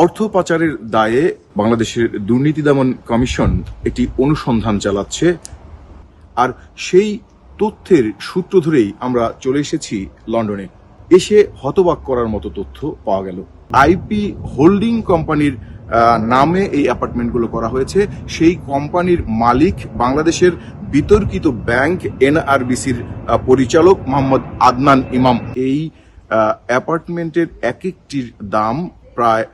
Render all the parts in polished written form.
অর্থ পাচারের দায়ে বাংলাদেশের দুর্নীতি দমন কমিশন একটি অনুসন্ধান চালাচ্ছে, আর সেই তথ্যের সূত্র ধরেই আমরা চলে এসেছি লন্ডনে। এসে হতবাক করার মতো তথ্য পাওয়া গেল। আইপি হোল্ডিং কোম্পানির নামে এই অ্যাপার্টমেন্টগুলো করা হয়েছে। সেই কোম্পানির মালিক বাংলাদেশের বিতর্কিত ব্যাংক এনআরবিসির পরিচালক মোহাম্মদ আদনান ইমাম। এই অ্যাপার্টমেন্টের এক একটির দাম প্রায়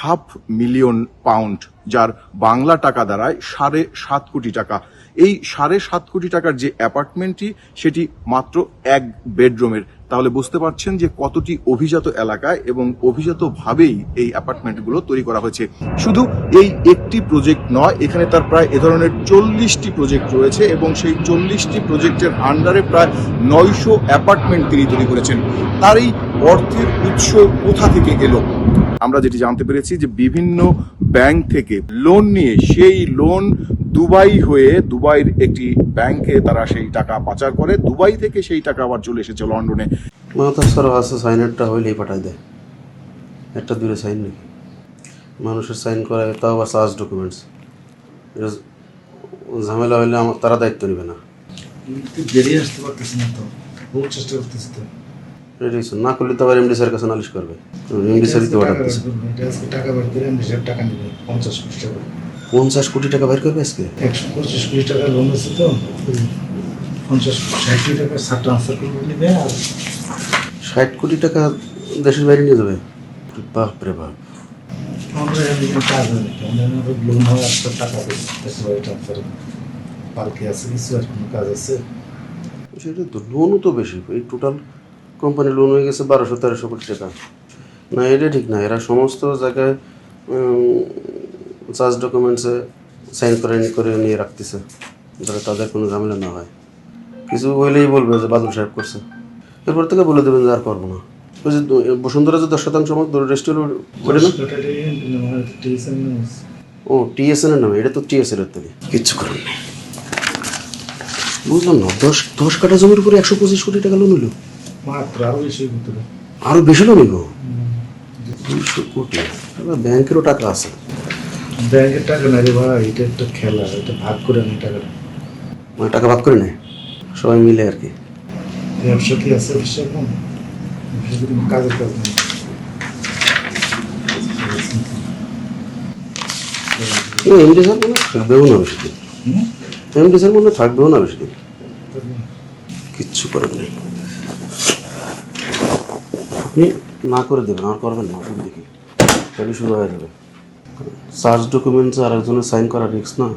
£500,000, যার বাংলা টাকা দাঁড়ায় 7.5 কোটি টাকা। এই 7.5 কোটি টাকার যে অ্যাপার্টমেন্টটি, সেটি মাত্র 1 বেডরুমের। তাহলে বুঝতে পারছেন যে কতটি অভিজাত এলাকায় এবং অভিজাতভাবেই এই অ্যাপার্টমেন্টগুলো তৈরি করা হয়েছে। শুধু এই একটি প্রজেক্ট নয়, এখানে তার প্রায় এ ধরনের 40টি প্রজেক্ট রয়েছে এবং সেই 40টি প্রজেক্টের আন্ডারে প্রায় 900 অ্যাপার্টমেন্ট তিনি তৈরি করেছেন। তার এই অর্থের উৎস কোথা থেকে এলো? আমরা যেটি জানতে পেরেছি যে বিভিন্ন ব্যাংক থেকে লোন নিয়ে সেই লোন দুবাই হয়ে দুবাইয়ের একটি ব্যাংকে তারা সেই টাকা পাচার করে। দুবাই থেকে সেই টাকা আবার চলে এসেছে লন্ডনে। মাথার আছে সাইনেরটা হইলেই পাঠায় দেয়, একটা দূরে সাইন নাকি মানুষের সাইন করায়, তাও আবার চার্জ ডকুমেন্টস। এটা ঝামেলা হইলে আমার তারা দায়িত্ব নেবে না। বেরিয়ে আসতে পারতেছি না, তো বহু চেষ্টা করতেছি, তো রেডি না করলে তো আবার এমডি স্যারের কাছে নালিশ করবে। এমডি স্যারই তো পাঠাতেছে। টাকা বের করে এমনি সাহেব টাকা নেবে 50 কোটি টাকা। 50 কোটি টাকা বের করবে আজকে? 125 কোটি টাকা লোন আছে, তো 50-60 কোটি টাকা সার ট্রান্সফার করে নেবে, আর 60 কোটি টাকা দেশের বাইরে নিয়ে যাবে। বাপ রে বাপ। আমরা এমনি কাজ হয়, আমাদের লোন হয়, আর টাকা দেশের বাইরে ট্রান্সফার বাকি আছে কিছু, আর কোনো কাজ আছে। সেটা তো লোনও তো বেশি, এই টোটাল কোম্পানি লোন হয়ে গেছে 1200-1300 কোটি টাকা। না, এটা ঠিক না। এরা সমস্ত জায়গায় চার্জ ডকুমেন্টসে সাইন করে নিয়ে রাখতেছে, যাতে তাদের কোনো ঝামেলা না হয়। কিছু হইলেই বলবে যে বাদল সাহেব করছে, এরপর থেকে বলে দেবেন যে আর করবো না। ওই যে বসুন্ধরা যে 10% রেস্টুরেন্ট, ও টিএসএন এর নামে, এটা তো টিএসএন এর থেকে কিচ্ছু করার নেই। বুঝলাম না, 10 কাঠা জমির উপরে 125 কোটি টাকা লোন হলো। মাত্র আরো বেশি হতে হবে, আরো বেশি লোন হইব 200 কোটি। ব্যাংকেরও টাকা আছে। ব্যাংকের টাকা না রে ভাই, এটা একটা খেলা, এটা ভাগ করে নেই টাকাটা। মানে টাকা ভাগ করে নেয় সবাই মিলে আর কি। ব্যবসা কি আছে, ব্যবসা এখন কাজের কাজ নেই। এমডি স্যার মনে থাকবেও না বেশি দিন। এমডি স্যার মনে থাকবেও না বেশি দিন, কিচ্ছু করার নেই। আপনি না করে দেবেন, আর করবেন না, আপনি দেখি তাহলে শুরু হয়ে যাবে। চার্জ ডকুমেন্টস আর একজনের সাইন করা রিস্ক না।